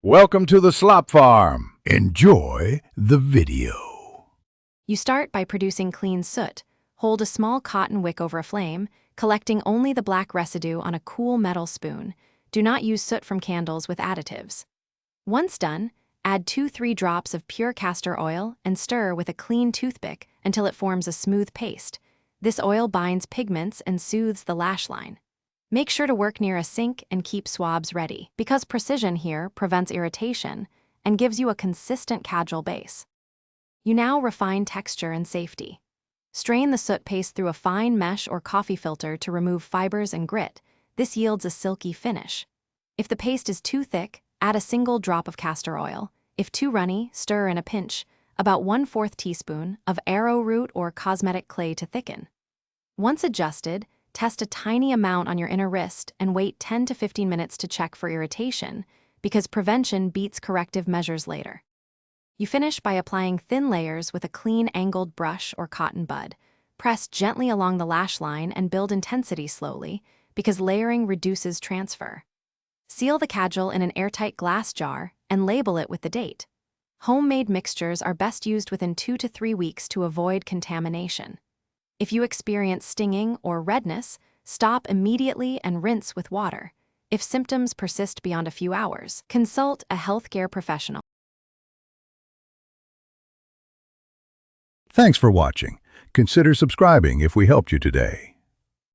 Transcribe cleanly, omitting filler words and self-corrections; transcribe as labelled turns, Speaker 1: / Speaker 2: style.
Speaker 1: Welcome to the Slop Farm. Enjoy the video.
Speaker 2: You start by producing clean soot. Hold a small cotton wick over a flame, collecting only the black residue on a cool metal spoon. Do not use soot from candles with additives. Once done, add 2-3 drops of pure castor oil and stir with a clean toothpick until it forms a smooth paste. This oil binds pigments and soothes the lash line. Make sure to work near a sink and keep swabs ready, because precision here prevents irritation and gives you a consistent kajal base. You now refine texture and safety. Strain the soot paste through a fine mesh or coffee filter to remove fibers and grit. This yields a silky finish. If the paste is too thick, add a single drop of castor oil. If too runny, stir in a pinch, about 1/4 teaspoon of arrowroot or cosmetic clay to thicken. Once adjusted, test a tiny amount on your inner wrist and wait 10 to 15 minutes to check for irritation, because prevention beats corrective measures later. You finish by applying thin layers with a clean angled brush or cotton bud. Press gently along the lash line and build intensity slowly, because layering reduces transfer. Seal the kajal in an airtight glass jar and label it with the date. Homemade mixtures are best used within 2 to 3 weeks to avoid contamination. If you experience stinging or redness, stop immediately and rinse with water. If symptoms persist beyond a few hours, consult a healthcare professional.
Speaker 1: Thanks for watching. Consider subscribing if we helped you today.